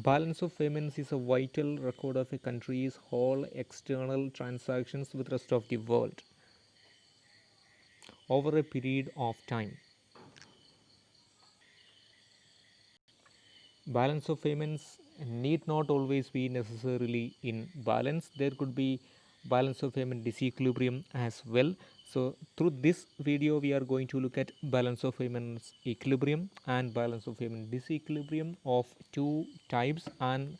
Balance of payments is a vital record of a country's whole external transactions with rest of the world over a period of time. Balance of payments need not always be necessarily in balance. There could be balance of payment disequilibrium as well. So through this video we are going to look at balance of payments equilibrium and balance of payment disequilibrium of two types, and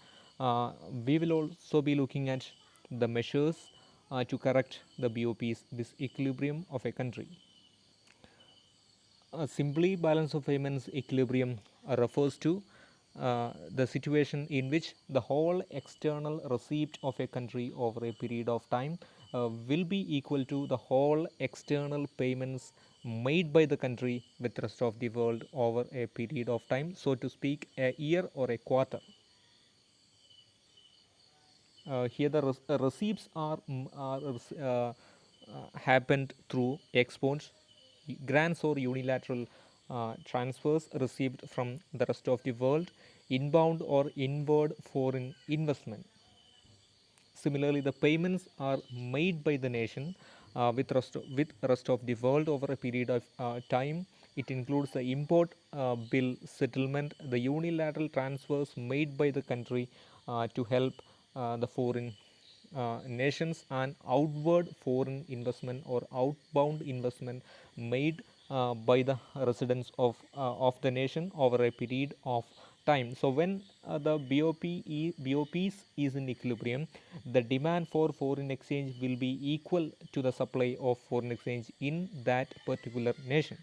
we will also be looking at the measures to correct the BOP's disequilibrium of a country. Simply, balance of payments equilibrium refers to the situation in which the whole external receipt of a country over a period of time will be equal to the whole external payments made by the country with the rest of the world over a period of time, so to speak, a year or a quarter. Here the receipts happened through exports, grants or unilateral transfers received from the rest of the world, inbound or inward foreign investment. Similarly, the payments are made by the nation with rest of the world over a period of time. It includes the import bill settlement, the unilateral transfers made by the country to help the foreign nations, and outward foreign investment or outbound investment made by the residents of the nation over a period of time. So when the BOPs is in equilibrium, the demand for foreign exchange will be equal to the supply of foreign exchange in that particular nation.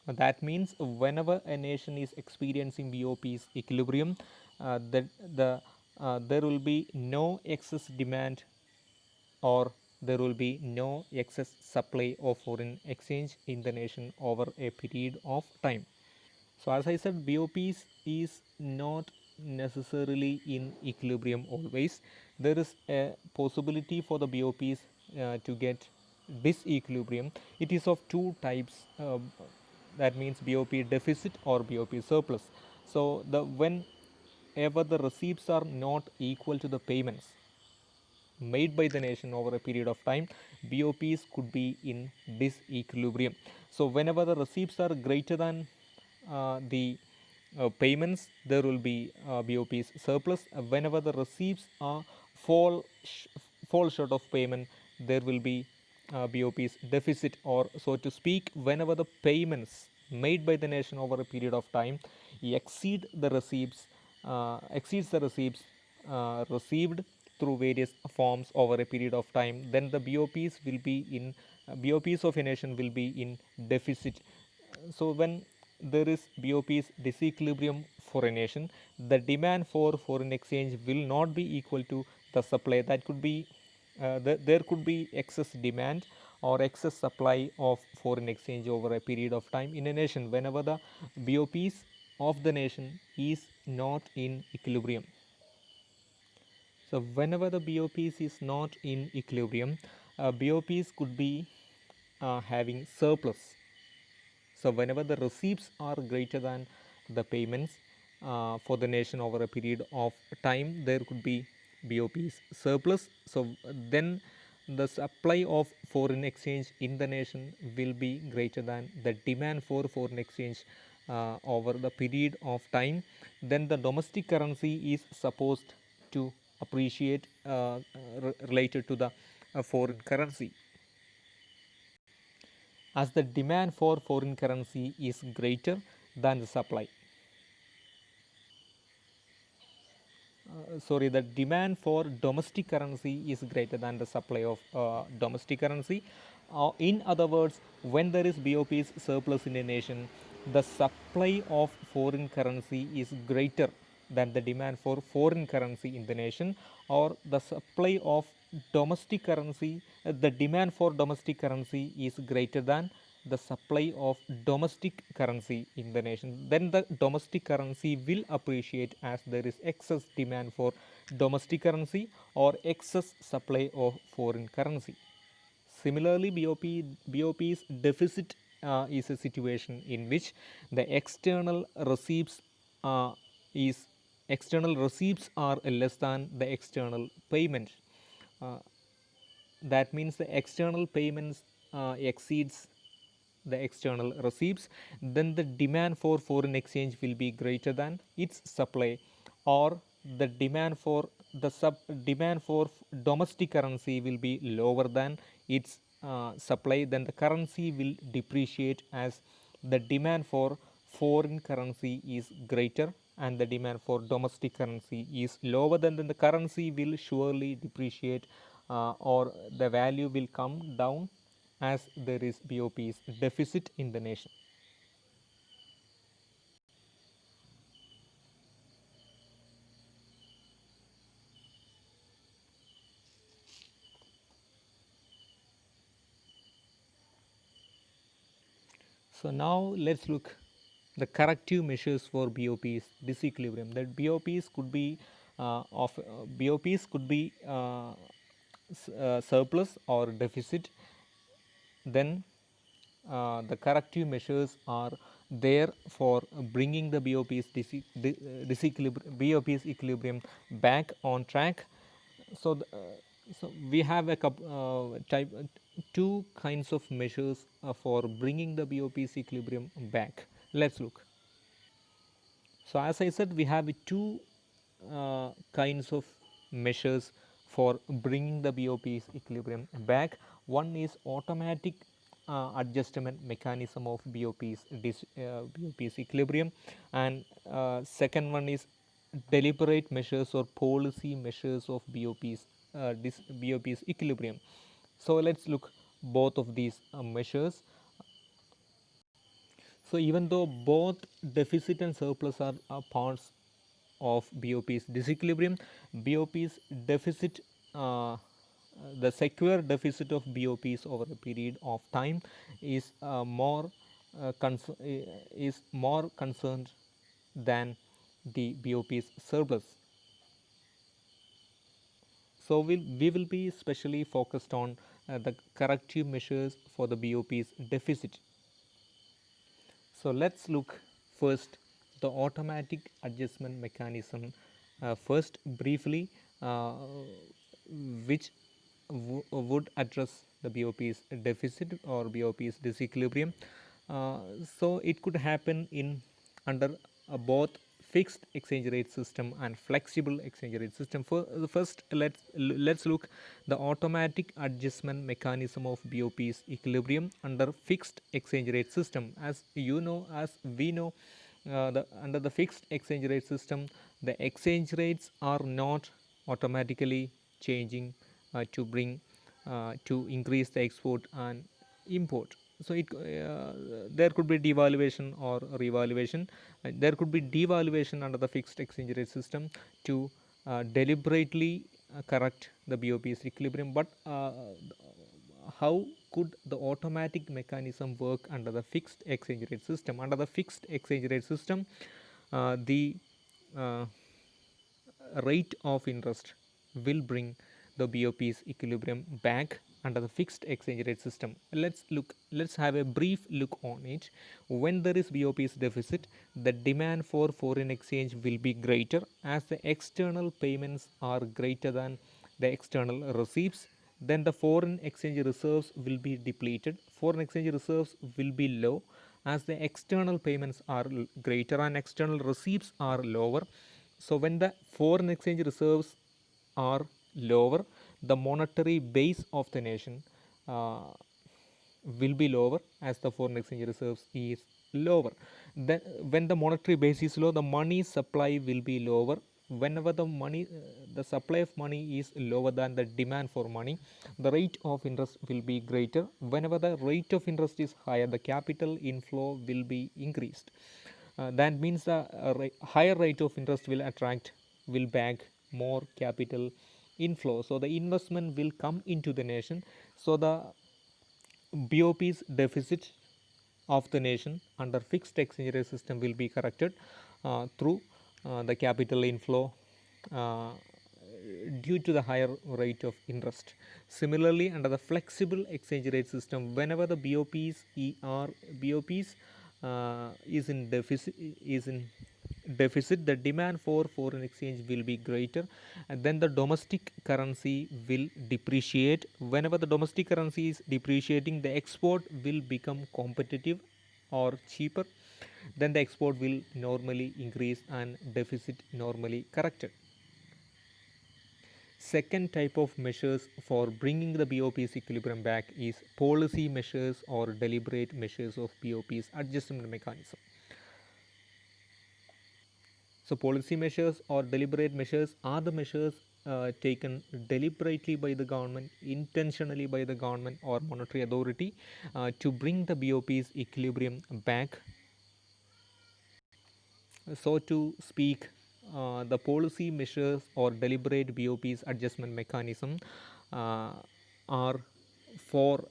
That means whenever a nation is experiencing BOP's equilibrium, there will be no excess demand, or there will be no excess supply of foreign exchange in the nation over a period of time. So as I said, BOPs is not necessarily in equilibrium always. There is a possibility for the BOPs to get disequilibrium. It is of two types. That means BOP deficit or BOP surplus. So whenever the receipts are not equal to the payments made by the nation over a period of time, BOPs could be in disequilibrium. So whenever the receipts are greater than the payments, there will be BOPs surplus. Whenever the receipts fall sh- fall short of payment, there will be BOPs deficit, or so to speak, whenever the payments made by the nation over a period of time exceeds the receipts received through various forms over a period of time, then the BOPs of a nation will be in deficit. So when there is BOPs disequilibrium for a nation, the demand for foreign exchange will not be equal to the supply. That could be there could be excess demand or excess supply of foreign exchange over a period of time in a nation whenever the BOPs of the nation is not in equilibrium. So whenever the BOPs is not in equilibrium, BOPs could be having surplus. So whenever the receipts are greater than the payments for the nation over a period of time, there could be BOPs surplus. So then the supply of foreign exchange in the nation will be greater than the demand for foreign exchange over the period of time. Then the domestic currency is supposed to appreciate related to the foreign currency, as the demand for foreign currency is greater than the supply. The demand for domestic currency is greater than the supply of domestic currency. In other words, when there is BOP's surplus in a nation, the supply of foreign currency is greater than the demand for foreign currency in the nation, or the supply of domestic currency, the demand for domestic currency is greater than the supply of domestic currency in the nation. Then the domestic currency will appreciate as there is excess demand for domestic currency or excess supply of foreign currency. Similarly, BOP's deficit is a situation in which the external receipts is external receipts are less than the external payment. Uh, that means the external payments exceeds the external receipts, then the demand for foreign exchange will be greater than its supply, or the demand for domestic currency will be lower than its supply, then the currency will depreciate as the demand for foreign currency is greater and the demand for domestic currency is lower, then the currency will surely depreciate, or the value will come down as there is BOP's deficit in the nation. So now let's look the corrective measures for BOP's disequilibrium. That BOPs could be surplus or deficit. Then the corrective measures are there for bringing the BOP's equilibrium back on track. So, so we have a two kinds of measures for bringing the BOP's equilibrium back. Let's look. So as I said, we have two kinds of measures for bringing the BOP's equilibrium back. One is automatic adjustment mechanism of BOP's equilibrium, and second one is deliberate measures or policy measures of BOP's equilibrium. So let's look both of these measures. So even though both deficit and surplus are parts of BOP's disequilibrium, BOP's deficit, the secular deficit of BOPs over a period of time is is more concerned than the BOP's surplus. So we will be specially focused on the corrective measures for the BOP's deficit. So let's look first the automatic adjustment mechanism first briefly, which would address the BOP's deficit or BOP's disequilibrium. Uh, so it could happen in under both fixed exchange rate system and flexible exchange rate system. For first, let's look the automatic adjustment mechanism of BOP's equilibrium under fixed exchange rate system. As you know, as we know, under the fixed exchange rate system, the exchange rates are not automatically changing to increase the export and import. So there could be devaluation or revaluation. There could be devaluation under the fixed exchange rate system to deliberately correct the BOP's equilibrium. But how could the automatic mechanism work under the fixed exchange rate system? Under the fixed exchange rate system, the uh, rate of interest will bring the BOP's equilibrium back under the fixed exchange rate system. Let's have a brief look on it. When there is BOP's deficit, the demand for foreign exchange will be greater as the external payments are greater than the external receipts. Then the foreign exchange reserves will be depleted. Foreign exchange reserves will be low as the external payments are greater and external receipts are lower. So when the foreign exchange reserves are lower, the monetary base of the nation uh, will be lower as the foreign exchange reserves is lower. Then when the monetary base is low, the money supply will be lower. Whenever the supply of money is lower than the demand for money, the rate of interest will be greater. Whenever the rate of interest is higher, the capital inflow will be increased. That means the higher rate of interest will bag more capital inflow. So the investment will come into the nation. So the BOP's deficit of the nation under fixed exchange rate system will be corrected through the capital inflow uh, due to the higher rate of interest. Similarly, under the flexible exchange rate system, whenever the BOPs is in deficit, is in deficit, the demand for foreign exchange will be greater, and then the domestic currency will depreciate. Whenever the domestic currency is depreciating, the export will become competitive or cheaper, then the export will normally increase and deficit normally corrected. Second type of measures for bringing the BOP's equilibrium back is policy measures or deliberate measures of BOP's adjustment mechanism. So policy measures or deliberate measures are the measures taken deliberately by the government, intentionally by the government or monetary authority to bring the BOP's equilibrium back. So to speak, the policy measures or deliberate BOP's adjustment mechanism are for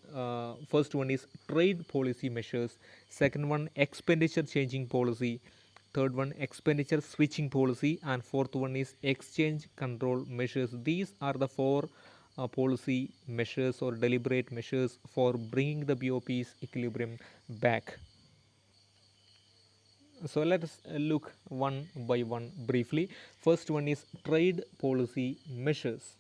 first one is trade policy measures, second one expenditure changing policy, third one expenditure switching policy, and fourth one is exchange control measures. These are the four policy measures or deliberate measures for bringing the BOP's equilibrium back. So let us look one by one briefly. First one is trade policy measures.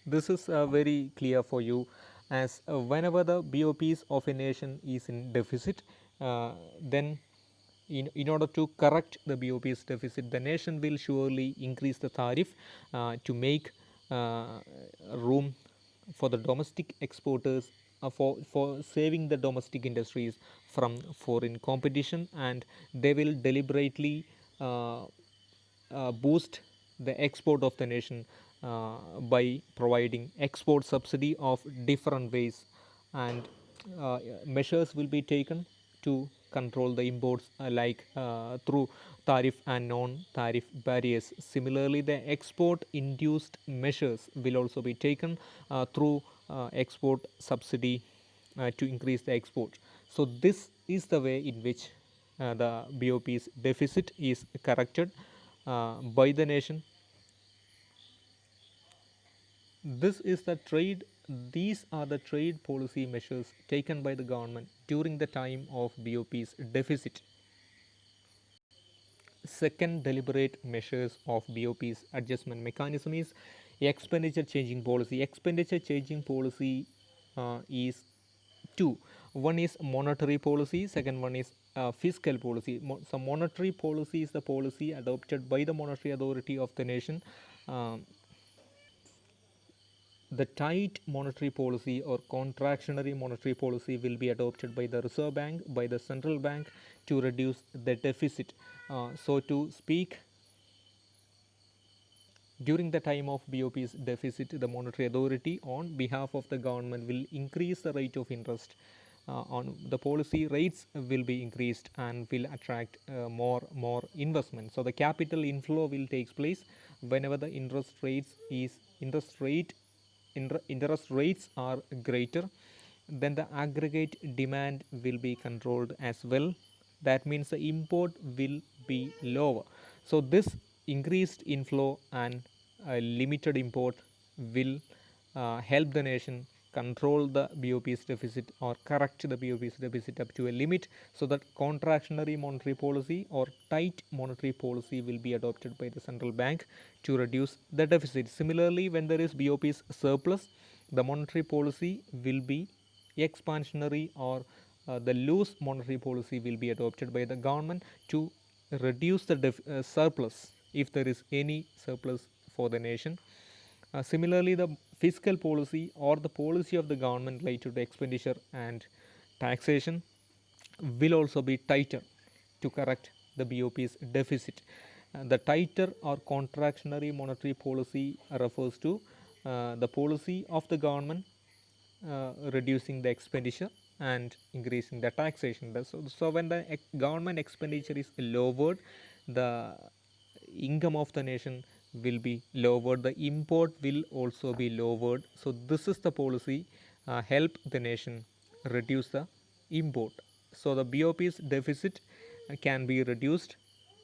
This is very clear for you, as whenever the BOPs of a nation is in deficit, then in order to correct the BOP's deficit, the nation will surely increase the tariff to make room for the domestic exporters, for saving the domestic industries from foreign competition, and they will deliberately boost the export of the nation by providing export subsidy of different ways, and measures will be taken to control the imports through tariff and non-tariff barriers. Similarly, the export induced measures will also be taken through export subsidy to increase the export. So this is the way in which the BOP's deficit is corrected by the nation. These are the trade policy measures taken by the government during the time of BOP's deficit. Second deliberate measures of BOP's adjustment mechanism is expenditure changing policy. Expenditure changing policy is two. One is monetary policy, second one is fiscal policy. So monetary policy is the policy adopted by the monetary authority of the nation. The tight monetary policy or contractionary monetary policy will be adopted by the Reserve Bank, by the central bank, to reduce the deficit. So to speak, during the time of BOP's deficit, the monetary authority on behalf of the government will increase the rate of interest on the policy. Rates will be increased and will attract more investment. So the capital inflow will take place whenever the interest rates are greater. Then the aggregate demand will be controlled as well. That means the import will be lower. So this increased inflow and limited import will help the nation control the BOP's deficit or correct the BOP's deficit up to a limit, so that contractionary monetary policy or tight monetary policy will be adopted by the central bank to reduce the deficit. Similarly, when there is BOP's surplus, the monetary policy will be expansionary, or the loose monetary policy will be adopted by the government to reduce the surplus, if there is any surplus for the nation. Similarly, the fiscal policy or the policy of the government related to expenditure and taxation will also be tighter to correct the BOP's deficit. The tighter or contractionary monetary policy refers to the policy of the government reducing the expenditure and increasing the taxation. So when the government expenditure is lowered, the income of the nation will be lowered, the import will also be lowered. So this is the policy help the nation reduce the import. So the BOP's deficit can be reduced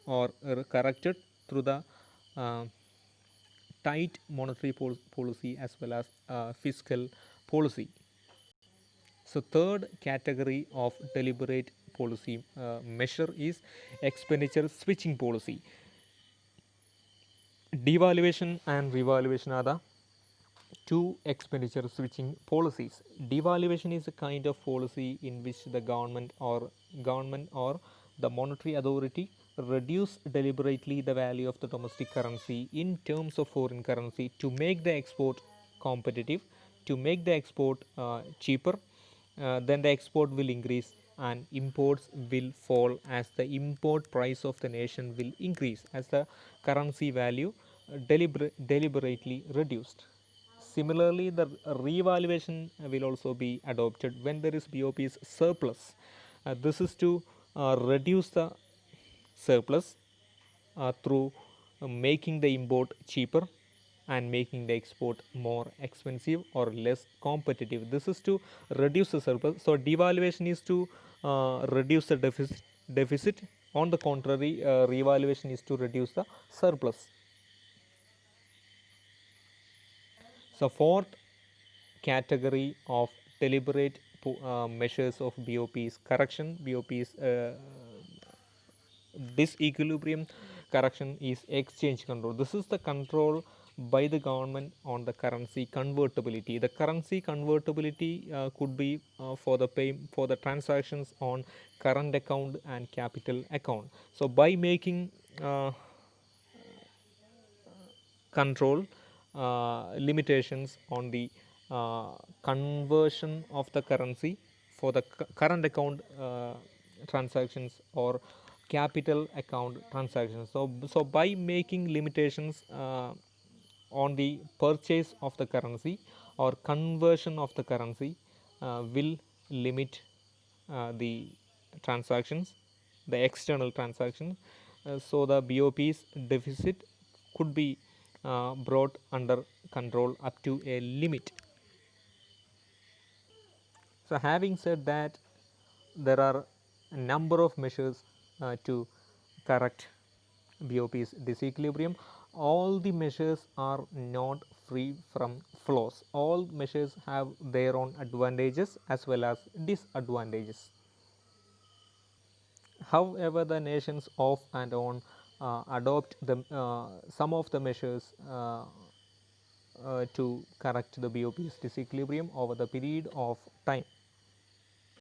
or corrected through the tight monetary policy as well as fiscal policy. So third category of deliberate policy measure is expenditure switching policy. Devaluation and revaluation are the two expenditure switching policies. Devaluation is a kind of policy in which the government or the monetary authority reduce deliberately the value of the domestic currency in terms of foreign currency to make the export competitive, to make the export cheaper. Then the export will increase and imports will fall as the import price of the nation will increase as the currency value deliberately reduced. Similarly, the revaluation will also be adopted when there is BOP's surplus. This is to reduce the surplus through making the import cheaper and making the export more expensive or less competitive. This is to reduce the surplus. So devaluation is to reduce the deficit. On the contrary, revaluation is to reduce the surplus. So fourth category of deliberate measures of BOP is correction. BOP is disequilibrium correction is exchange control. This is the control by the government on the currency convertibility. The currency convertibility could be for the transactions on current account and capital account. So by making control limitations on the conversion of the currency for the current account transactions or capital account transactions. So by making limitations on the purchase of the currency or conversion of the currency will limit the transactions, the external transactions. So the BOP's deficit could be brought under control up to a limit. So having said that, there are a number of measures to correct BOP's disequilibrium. All the measures are not free from flaws. All measures have their own advantages as well as disadvantages. However, the nations off and on adopt some of the measures to correct the BOP's disequilibrium over the period of time.